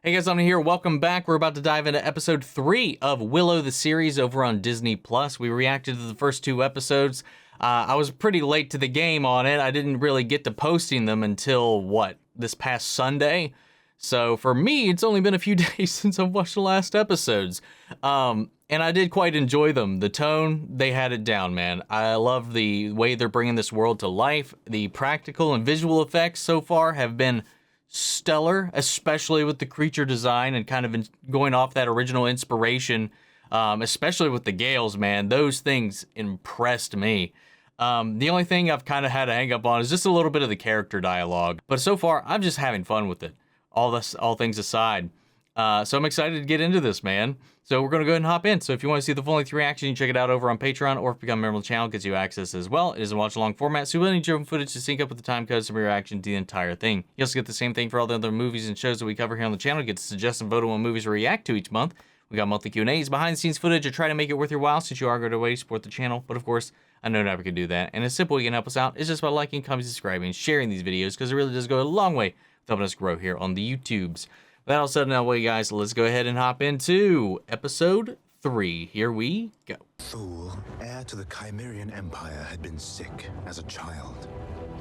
Hey guys, I'm here. Welcome back. We're about to dive into episode 3 of Willow the series over on Disney+. We reacted to the first 2 episodes. I was pretty late to the game on it. I didn't really get to posting them until, this past Sunday? So for me, it's only been a few days since I've watched the last episodes. And I did quite enjoy them. The tone, they had it down, man. I love the way they're bringing this world to life. The practical and visual effects so far have been stellar, especially with the creature design and kind of going off that original inspiration, especially with the Gales, man. Those things impressed me. The only thing I've kind of had to hang up on is just a little bit of the character dialogue. But so far, I'm just having fun with it, all things aside. So I'm excited to get into this, man. So we're going to go ahead and hop in. So if you want to see the full length reaction, you can check it out over on Patreon, or if you become a member of the channel, it gets you access as well. It is a watch-along format, so you will need your own footage to sync up with the time codes from your reaction to the entire thing. You also get the same thing for all the other movies and shows that we cover here on the channel. You get to suggest and vote on what movies we react to each month. We got monthly Q&As, behind-the-scenes footage, to try to make it worth your while since you are going to way to support the channel. But of course, I know never can do that. And it's simple, you can help us out. It's just by liking, commenting, subscribing, and sharing these videos, because it really does go a long way with helping us grow here on the YouTubes. With that all said and out of the way, guys, let's go ahead and hop into episode 3. Here we go. Thule, heir to the Chimerian Empire, had been sick as a child.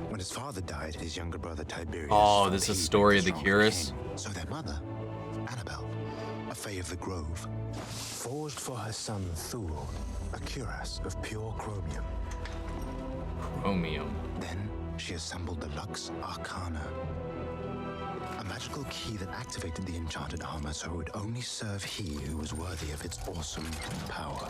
When his father died, his younger brother Tiberius... Oh, this is the story of the Cuirass. So their mother, Annabelle, a Fae of the Grove, forged for her son Thule a cuirass of pure chromium. Chromium. Then she assembled the Lux Arcana, a magical key that activated the enchanted armor so it would only serve he who was worthy of its awesome power.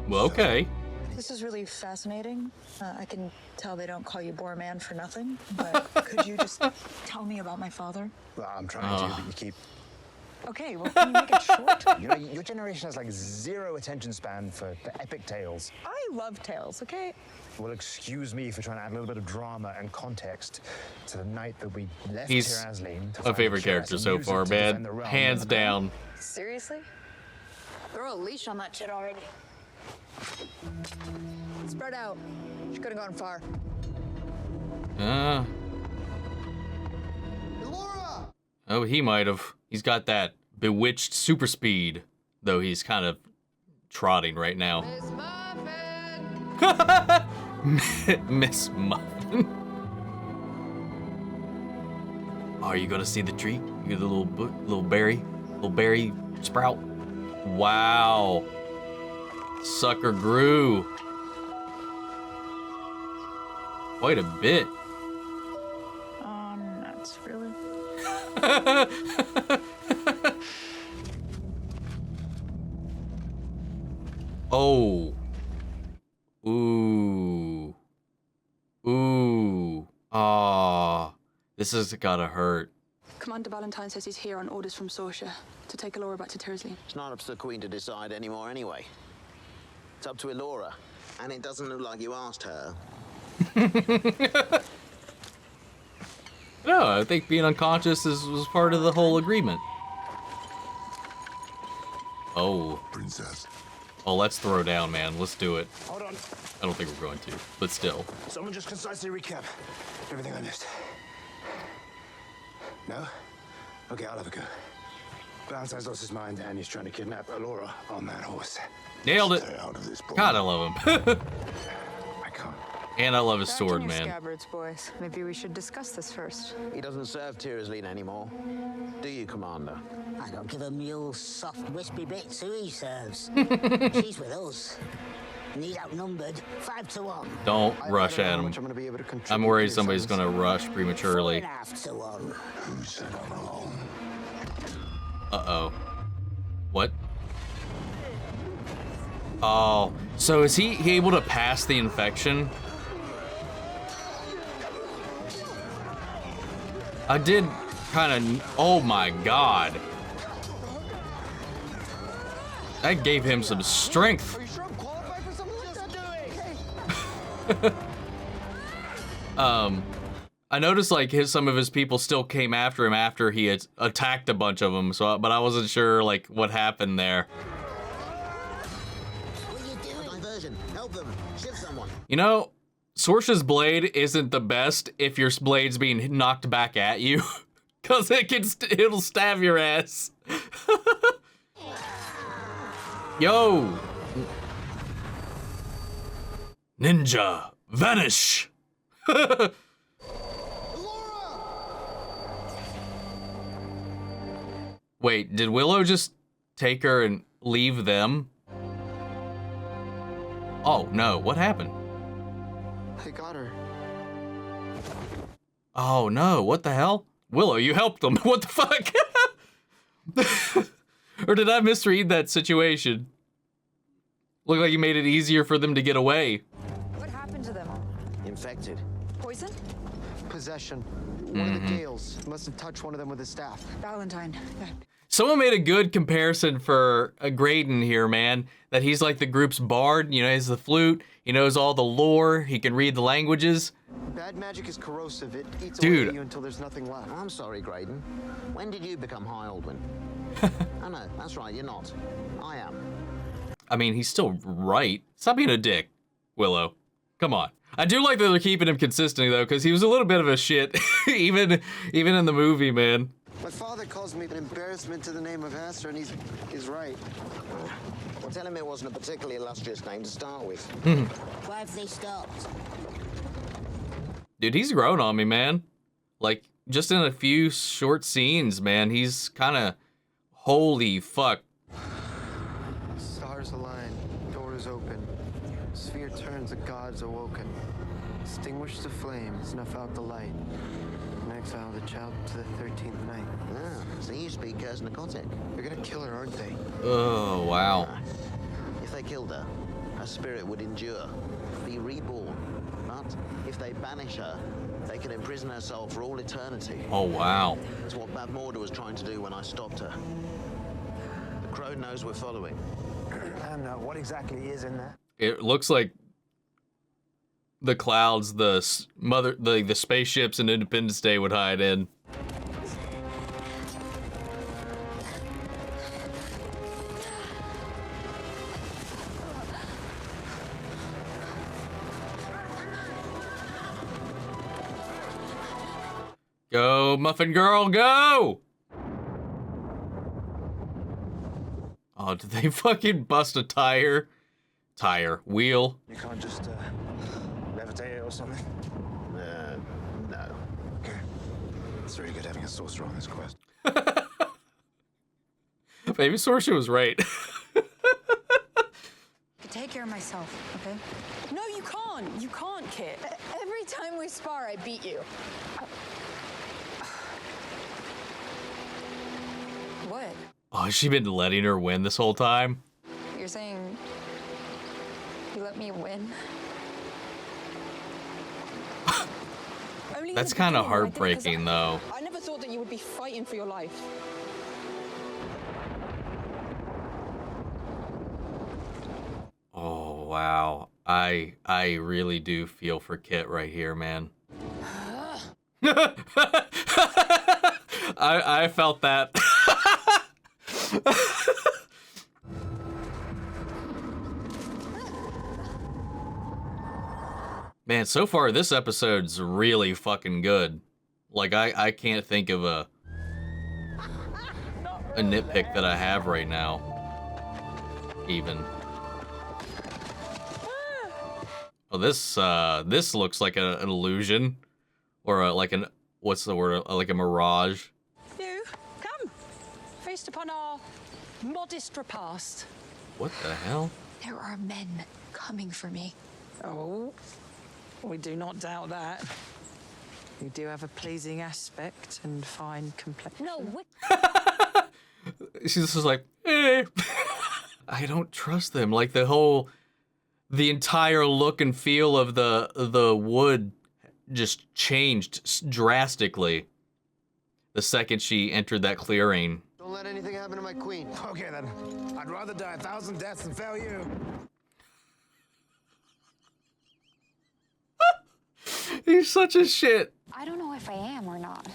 Well, okay. This is really fascinating. I can tell they don't call you Boorman for nothing, but could you just tell me about my father? Well, I'm trying to, but you keep... Okay, well, can you make it short? You know, your generation has like zero attention span for epic tales. I love tales, okay? Well, excuse me for trying to add a little bit of drama and context to the night that we left He's Tirazlin to my favorite character so far, man. Hands down. Seriously? Throw a leash on that shit already. Spread out. She could have gone far. Elora! Oh, he might have. He's got that bewitched super speed, though he's kind of trotting right now. Miss Muffin! Miss Muffin. Oh, are you gonna see the tree? You get a little berry sprout. Wow. Sucker grew quite a bit. Oh, nuts, really? Oh. Ooh. Ooh. Ah. This has gotta hurt. Commander Valentine says he's here on orders from Sorsha to take Elora back to Tirazlin. It's not up to the Queen to decide anymore anyway. It's up to Elora, and it doesn't look like you asked her. No, I think being unconscious was part of the whole agreement. Oh. Princess. Oh, let's throw down, man. Let's do it. Hold on. I don't think we're going to, but still. Someone just concisely recap everything I missed. No? Okay, I'll have a go. Valentine's lost his mind and he's trying to kidnap Elora on that horse. Nailed it. Stay out of this, boy. God, I love him. I can't. And I love his Back sword, in your man. scabbards, boys. Maybe we should discuss this first. He doesn't serve Tirazlin anymore. Do you, Commander? I don't give a mule soft, wispy bits who he serves. She's with us. And he's outnumbered 5-1. Don't rush I don't at know how him. much I'm gonna be able to contribute I'm worried to somebody's this. gonna rush prematurely. 4.5-1. Who said I'm alone? Uh-oh. What? Oh, so is he able to pass the infection? I did kind of, oh my God. That gave him some strength. Are you sure I'm qualified for something like that? I noticed like some of his people still came after him after he had attacked a bunch of them. So, but I wasn't sure like what happened there. What are you doing? Diversion. Help them. Shift someone. You know, Sorsha's blade isn't the best if your blade's being knocked back at you, because it'll stab your ass. Yo! Ninja, vanish! Wait, did Willow just take her and leave them? Oh, no, what happened? I got her. Oh, no, what the hell? Willow, you helped them. What the fuck? Or did I misread that situation? Looked like you made it easier for them to get away. What happened to them? Infected. Poison? Possession. One of the Gales must have touched one of them with his staff. Valentine. Someone made a good comparison for Graydown here, man. That he's like the group's bard, you know, he has the flute, he knows all the lore, he can read the languages. Bad magic is corrosive. It eats Dude. away at you until there's nothing left. I'm sorry, Graydown. When did you become High Aldwin? Oh no, that's right, you're not. I am. I mean, he's still right. Stop being a dick, Willow. Come on. I do like that they're keeping him consistent, though, because he was a little bit of a shit, even in the movie, man. My father calls me an embarrassment to the name of Astor, and he's right. Well, tell him it wasn't a particularly illustrious name to start with. Why have they stopped? Dude, he's grown on me, man. Like, just in a few short scenes, man, he's kind of, holy fuck. Stars align, doors open. Sphere turns, the gods awoken. Extinguish the flame, snuff out the light. And exile the child to the 13th night. Ah, so you speak Kersnakotic. They're gonna kill her, aren't they? Oh, wow. If they killed her, her spirit would endure, be reborn. But if they banish her, they can imprison her soul for all eternity. Oh, wow. It's what Bavmorda was trying to do when I stopped her. The crow knows we're following. And what exactly is in that? It looks like the clouds, the spaceships and Independence Day would hide in. Go, Muffin Girl, go! Oh, did they fucking bust a tire? Wheel. You can't just levitate it or something? No. Okay. It's very good having a sorcerer on this quest. Maybe Sorsha was right. Take care of myself, okay? No, you can't. You can't, Kit. Every time we spar, I beat you. What? Oh, has she been letting her win this whole time? You're saying you let me win? Only in That's the kind of beginning, I did it 'cause heartbreaking, though. I never thought that you would be fighting for your life. Oh, wow. I really do feel for Kit right here, man. I felt that. Man, so far this episode's really fucking good. Like, I can't think of a nitpick that I have right now. Even. Oh, this looks like an illusion, or like an, what's the word? Like a mirage. You, come. Feast upon our modest repast. What the hell? There are men coming for me. Oh, we do not doubt that. You do have a pleasing aspect and fine complexion. No, what? She's just like, eh. I don't trust them. Like the entire look and feel of the wood just changed drastically the second she entered that clearing. Don't let anything happen to my queen. Okay then. I'd rather die 1,000 deaths than fail you. He's such a shit. I don't know if I am or not.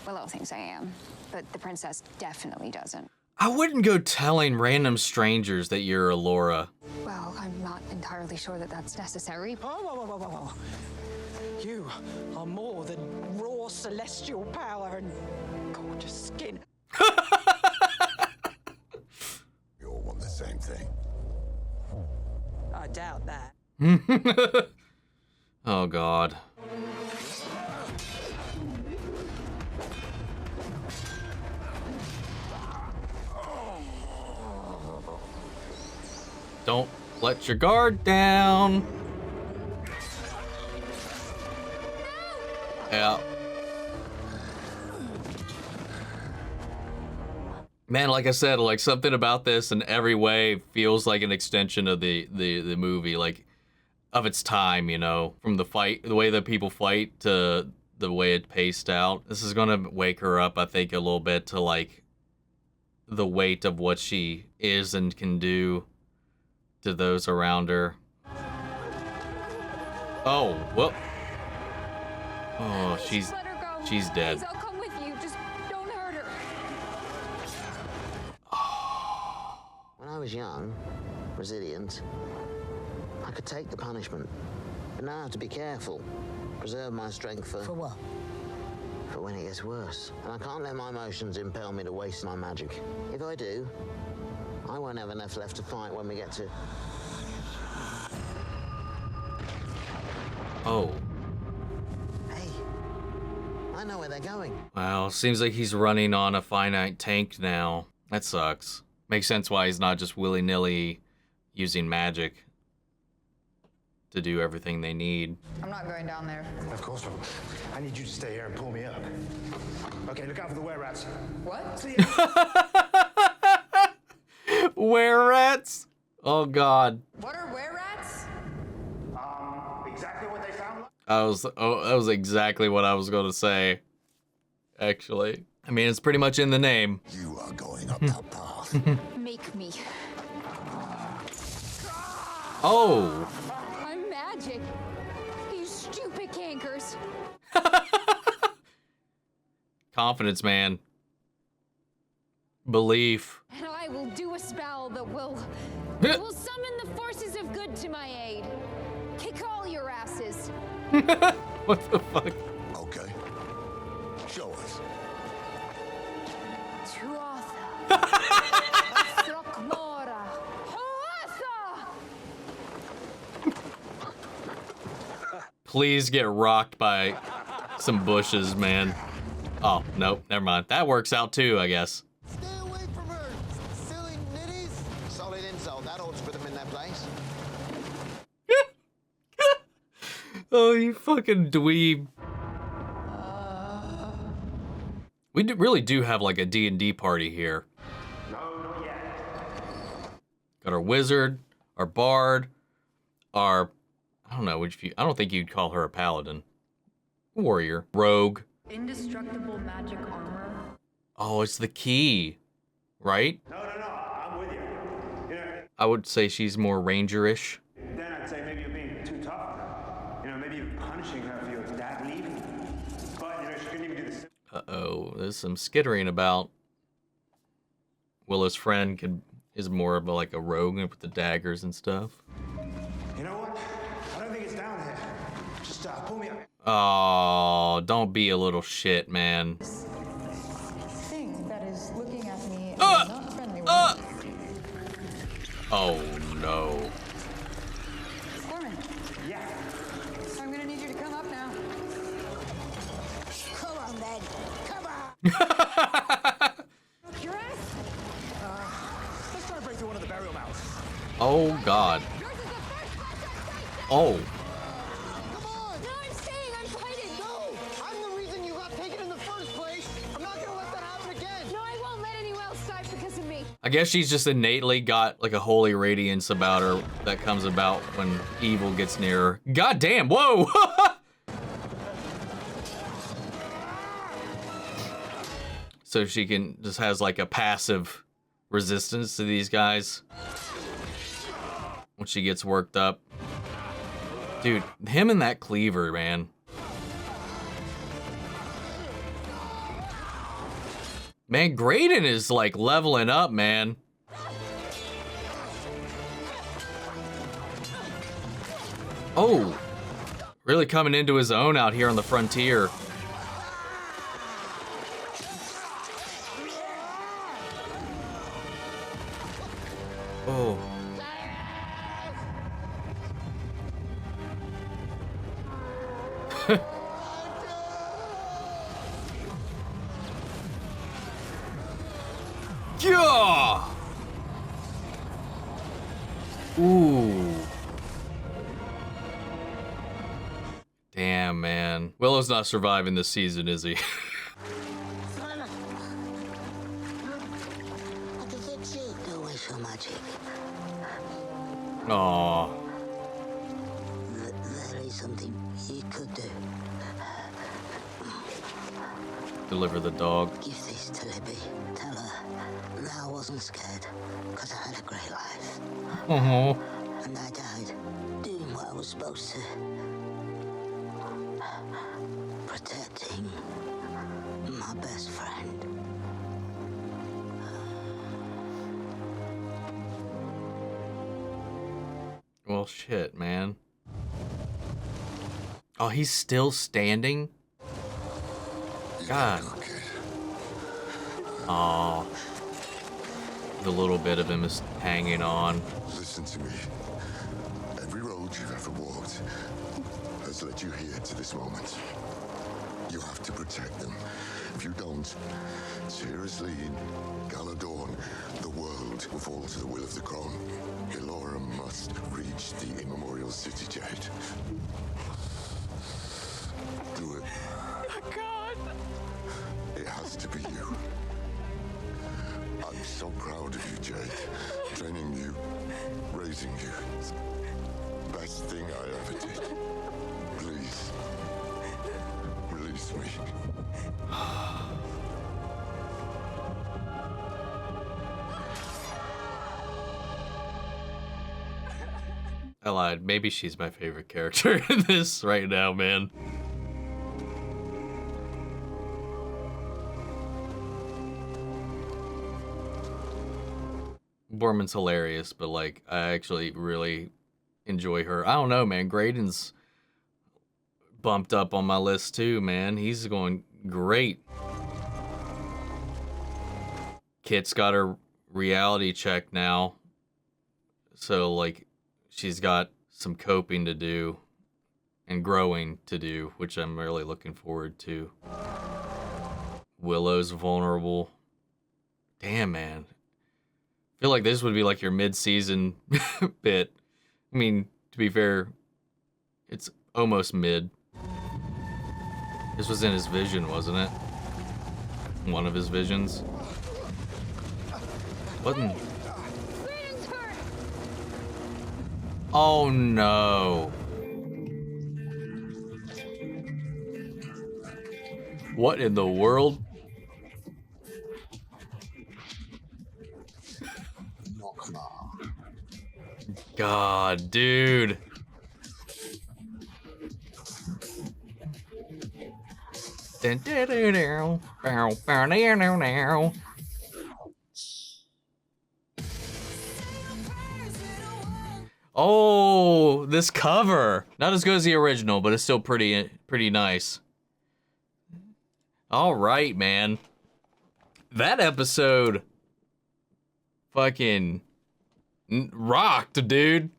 Willow thinks I am, but the princess definitely doesn't. I wouldn't go telling random strangers that you're Elora. Well, I'm not entirely sure that that's necessary. Whoa. You are more than raw celestial power and gorgeous skin. You all want the same thing. I doubt that. Oh, God. Don't let your guard down. Yeah. Man, like I said, like something about this in every way feels like an extension of the movie, like of its time, you know, from the fight, the way that people fight to the way it paced out. This is gonna wake her up, I think, a little bit to like the weight of what she is and can do to those around her. Oh, well. Oh, she's dead. Please, I'll come with you. Just don't hurt her. When I was young, resilient, I could take the punishment. But now I have to be careful. Preserve my strength For what? for when it gets worse. And I can't let my emotions impel me to waste my magic. If I do, I won't have enough left to fight when we get to... Oh. Hey, I know where they're going. Wow, seems like he's running on a finite tank now. That sucks. Makes sense why he's not just willy-nilly using magic to do everything they need. I'm not going down there. Of course not. I need you to stay here and pull me up. Okay, look out for the were-rats. What? See ya. Were-rats? Oh, God. What are were-rats? Exactly what they sound like. That was exactly what I was going to say, actually. I mean, it's pretty much in the name. You are going up that path. Make me. Oh. I'm magic. You stupid cankers. Confidence, man. Belief. And I will do a spell that will summon the forces of good to my aid. Kick all your asses. What the fuck? Okay. Show us. Tuatha. Throckmora. Hoatha! Please get rocked by some bushes, man. Oh, nope, never mind. That works out too, I guess. Stay away from her, silly nitties. Solid insult, that ought to put them in their place. Oh, you fucking dweeb. We really do have like a D&D party here. No, not yet. Got our wizard, our bard, our... I don't know, I don't think you'd call her a paladin. Warrior. Rogue. Indestructible magic armor. Oh, it's the key, right? No, I'm with you. You know, I would say she's more ranger-ish. then I'd say maybe you're being too tough. You know, maybe you're punishing her for your dad leaving. But, you know, she couldn't even do this. Uh-oh, there's some skittering about. Willow's friend is more of like a rogue with the daggers and stuff. You know what? I don't think it's down here. Just pull me up. Oh, don't be a little shit, man. Thing that is looking at me in a Uh, not friendly way. Oh, no. Boorman, Yeah. I'm gonna need you to come up now. Come on, then. Come on. Your ass? Let's try to break through one of the burial mounds. Oh, God. Yours is the first person. Oh. Come on. No, I'm staying. I'm fighting. No, I'm the reason you got taken in the first place. I'm not gonna let that happen again. No, I won't let anyone else die because of me. I guess she's just innately got like a holy radiance about her that comes about when evil gets near her. God damn, whoa! So she just has like a passive resistance to these guys when she gets worked up. Dude, him and that cleaver, man. Man, Graydown is like leveling up, man. Oh, really coming into his own out here on the frontier. Oh. Yeah. Ooh. Damn, man. Willow's not surviving this season, is he? I can fix it. Don't waste your magic. Aww. There is something you could do. Deliver the dog. Give this to Libby. Tell her that I wasn't scared, because I had a great life. Uh-huh. And I died doing what I was supposed to. Protecting my best friend. Well, shit, man. Oh, he's still standing? God. Aw. The little bit of him is hanging on. Listen to me. Every road you've ever walked has led you here to this moment. You have to protect them. If you don't, seriously, in Galadorn, the world will fall to the will of the crown. Elora must reach the immemorial city, Jade. Do it. God! It has to be you. I'm so proud of you, Jade. Training you, raising you. Best thing I ever did. Please, release me. I lied. Maybe she's my favorite character in this right now, man. Boorman's hilarious, but like I actually really enjoy her. I don't know, man. Graydown's bumped up on my list too, man. He's going great. Kit's got her reality check now. So like she's got some coping to do and growing to do, which I'm really looking forward to. Willow's vulnerable. Damn, man. I feel like this would be like your mid-season bit. I mean, to be fair, it's almost mid. This was in his vision, wasn't it? One of his visions. What in... Oh no. What in the world? God, dude. Oh, this cover. Not as good as the original, but it's still pretty nice. All right, man. That episode fucking rocked, dude.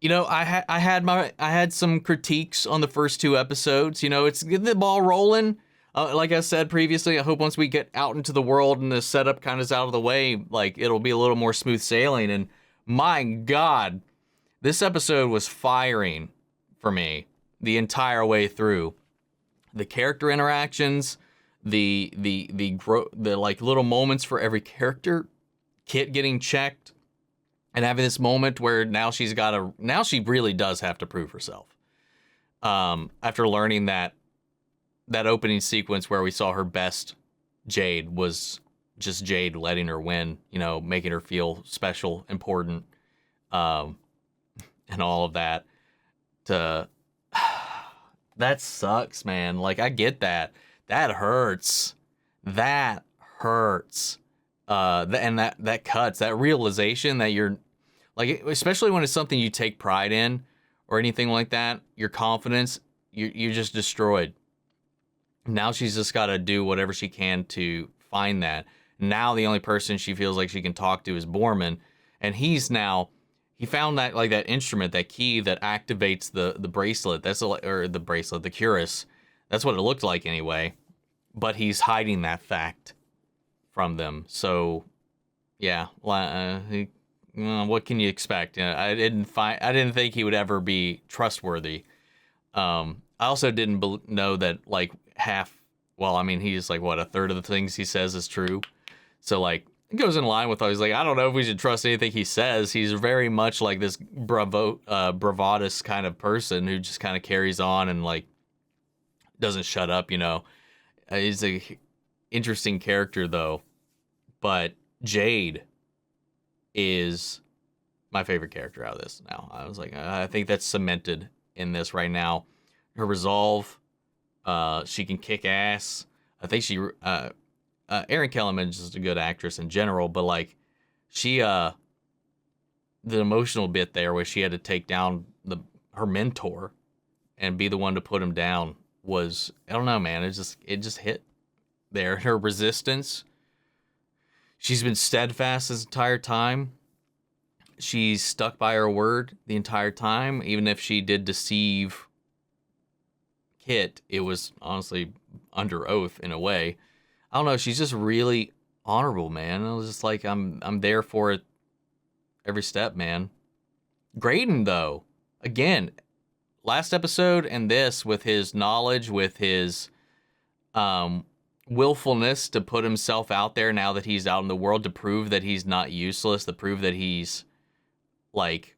You know, I had some critiques on the first two episodes. You know, it's getting the ball rolling. Like I said previously, I hope once we get out into the world and the setup kind of is out of the way, like it'll be a little more smooth sailing. And my God, this episode was firing for me the entire way through. The character interactions, the like little moments for every character. Kit getting checked and having this moment where now she really does have to prove herself. After learning that opening sequence where we saw her best Jade was just Jade letting her win, you know, making her feel special, important, and all of that. That sucks, man. Like, I get that. That hurts. that hurts. And that cuts, that realization that you're like, especially when it's something you take pride in or anything like that, your confidence, you're just destroyed. Now she's just got to do whatever she can to find that. Now the only person she feels like she can talk to is Boorman, and he found that, like, that instrument, that key that activates the bracelet. The cuirass. That's what it looked like anyway. But he's hiding that fact from them. So, yeah. What can you expect? I didn't think he would ever be trustworthy. I also didn't know that, like, he's like, what, a third of the things he says is true. So, like, it goes in line with, I was like, I don't know if we should trust anything he says. He's very much like this bravadous kind of person who just kind of carries on and, like, doesn't shut up, you know. He's a interesting character, though. But Jade is my favorite character out of this now. I was like, I think that's cemented in this right now. Her resolve, she can kick ass. I think Erin Kellyman is just a good actress in general, but, like, she, the emotional bit there where she had to take down her mentor and be the one to put him down was, I don't know, man, it just hit there. Her resistance, she's been steadfast this entire time. She's stuck by her word the entire time, even if she did deceive Kit. It was honestly under oath in a way. I don't know. She's just really honorable, man. I was just like, I'm there for it every step, man. Graydown, though, again, last episode and this, with his knowledge, with his willfulness to put himself out there now that he's out in the world, to prove that he's not useless, to prove that he's, like,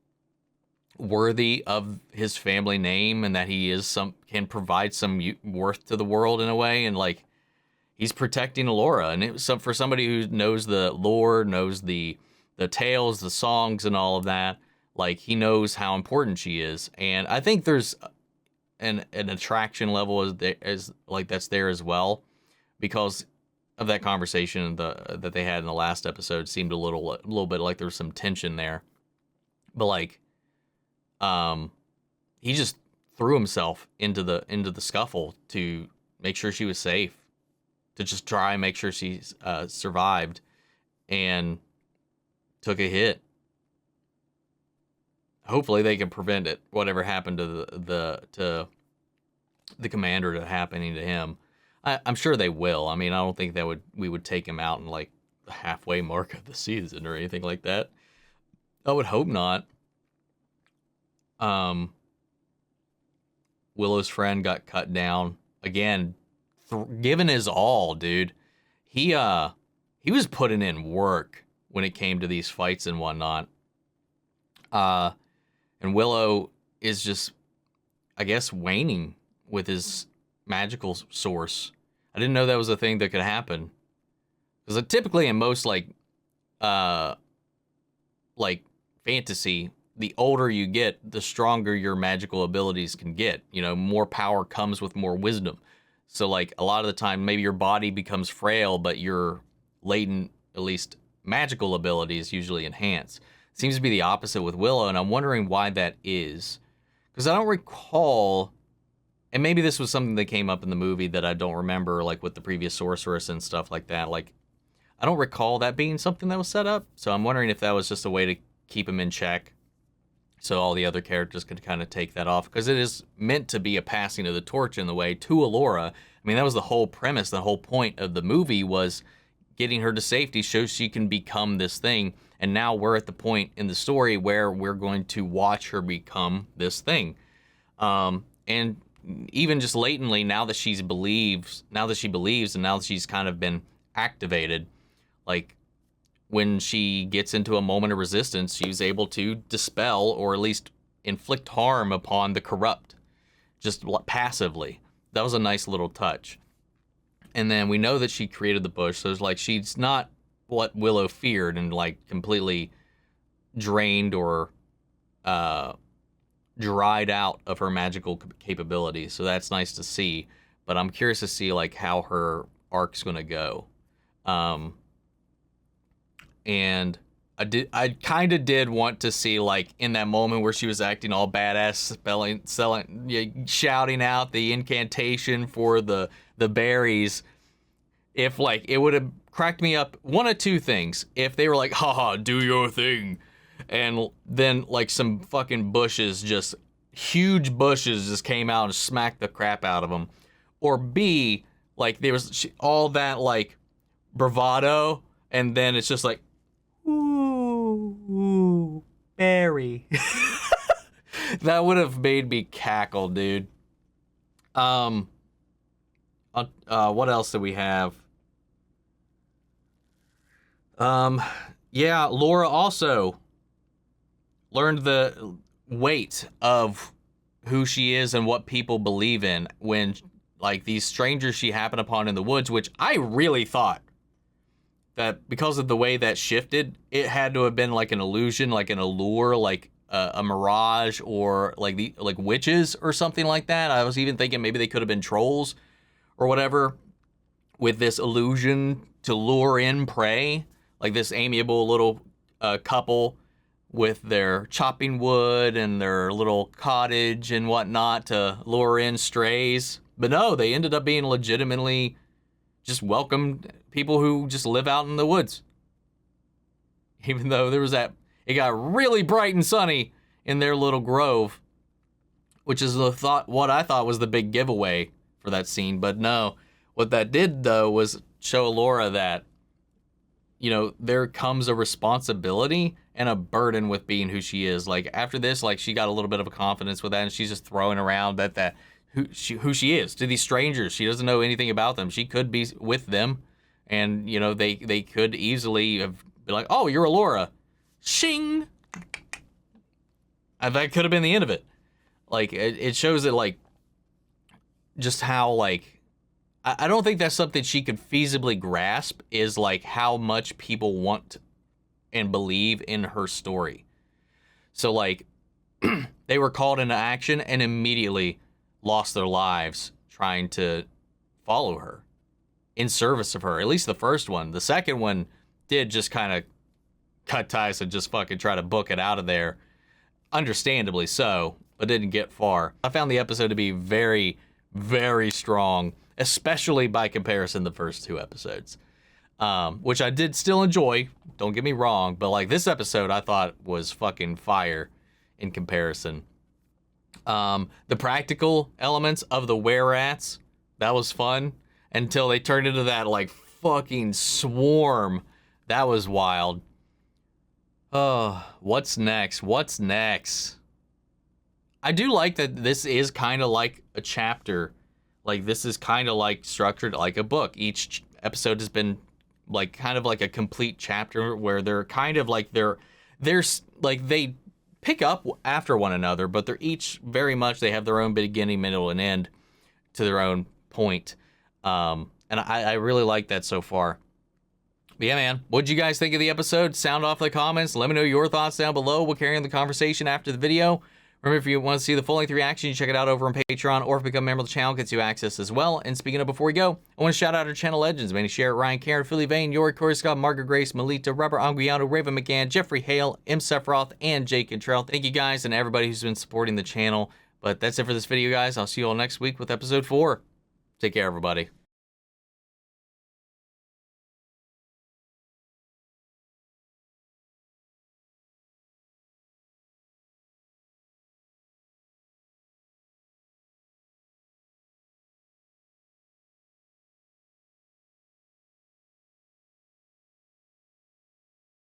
worthy of his family name and that he is can provide some worth to the world in a way, and, like, he's protecting Elora, and for somebody who knows the lore, knows the tales, the songs, and all of that, like, he knows how important she is. And I think there's an attraction level that's there as well, because of that conversation that they had in the last episode. Seemed a little bit like there was some tension there, but, like, he just threw himself into the scuffle to make sure she was safe, to just try and make sure she survived, and took a hit. Hopefully they can prevent it, whatever happened to the commander, to happening to him. I'm sure they will. I mean, I don't think we would take him out in, like, the halfway mark of the season or anything like that. I would hope not. Willow's friend got cut down again. Given his all, dude. He was putting in work when it came to these fights and whatnot. And Willow is just, I guess, waning with his magical source. I didn't know that was a thing that could happen. Because typically in most, like fantasy, the older you get, the stronger your magical abilities can get. You know, more power comes with more wisdom. So, like, a lot of the time, maybe your body becomes frail, but your latent, at least magical abilities usually enhance. Seems to be the opposite with Willow, and I'm wondering why that is. Because I don't recall, and maybe this was something that came up in the movie that I don't remember, like with the previous sorceress and stuff like that. Like, I don't recall that being something that was set up. So I'm wondering if that was just a way to keep him in check, so all the other characters could kind of take that off, because it is meant to be a passing of the torch in the way to Elora. I mean, that was the whole premise, the whole point of the movie was getting her to safety so she can become this thing. And now we're at the point in the story where we're going to watch her become this thing. And even just latently, now that she believes, and now that she's kind of been activated, like, when she gets into a moment of resistance, she's able to dispel or at least inflict harm upon the corrupt, just passively. That was a nice little touch. And then we know that she created the bush, so it's like she's not what Willow feared and, like, completely drained or dried out of her magical capabilities. So that's nice to see. But I'm curious to see, like, how her arc's gonna go. And I kind of did want to see, like, in that moment where she was acting all badass, shouting out the incantation for the berries, if, like, it would have cracked me up one of two things. If they were like, haha, do your thing, and then, like, some fucking bushes, just huge bushes just came out and smacked the crap out of them. Or B, like, there was all that, like, bravado, and then it's just like, ooh, berry. That would have made me cackle, dude. What else do we have? Yeah, Laura also learned the weight of who she is and what people believe in when, like, these strangers she happened upon in the woods, which I really thought that because of the way that shifted, it had to have been like an illusion, like an allure, like a mirage, or like witches or something like that. I was even thinking maybe they could have been trolls or whatever, with this illusion to lure in prey, like this amiable little couple with their chopping wood and their little cottage and whatnot to lure in strays. But no, they ended up being legitimately just welcomed people who just live out in the woods. Even though there was that, it got really bright and sunny in their little grove, which is what I thought was the big giveaway for that scene. But no, what that did though was show Elora that, you know, there comes a responsibility and a burden with being who she is. Like, after this, like, she got a little bit of a confidence with that, and she's just throwing around that who she is to these strangers. She doesn't know anything about them. She could be with them, and, you know, they could easily have been like, oh, you're Elora. Shing! And that could have been the end of it. Like, it shows that, like, just how, like, I don't think that's something she could feasibly grasp, is, like, how much people want and believe in her story. So, like, they were called into action and immediately lost their lives trying to follow her, in service of her. At least the first one. The second one did just kind of cut ties and just fucking try to book it out of there. Understandably so, but didn't get far. I found the episode to be very, very strong, especially by comparison to the first two episodes. Which I did still enjoy, don't get me wrong, but, like, this episode I thought was fucking fire in comparison. The practical elements of the were-rats, that was fun, until they turned into that, like, fucking swarm. That was wild. Oh, what's next? What's next? I do like that this is kind of like a chapter. Like, this is kind of like structured like a book. Each episode has been like kind of like a complete chapter where they're kind of like there's like they pick up after one another, but they're each very much, they have their own beginning, middle, and end to their own point. And I really like that so far. But yeah, man, what'd you guys think of the episode? Sound off in the comments. Let me know your thoughts down below. We'll carry on the conversation after the video. Remember, if you want to see the full-length reaction, you check it out over on Patreon, or if you become a member of the channel, gets you access as well. And speaking of, before we go, I want to shout out our channel legends. Manny Sherritt, Ryan Karen, Philly Vane, Yori, Corey Scott, Margaret Grace, Melita, Robert Anguiano, Raven McGann, Jeffrey Hale, M. Sephiroth, and Jake Cantrell. Thank you guys and everybody who's been supporting the channel. But that's it for this video, guys. I'll see you all next week with episode 4. Take care, everybody.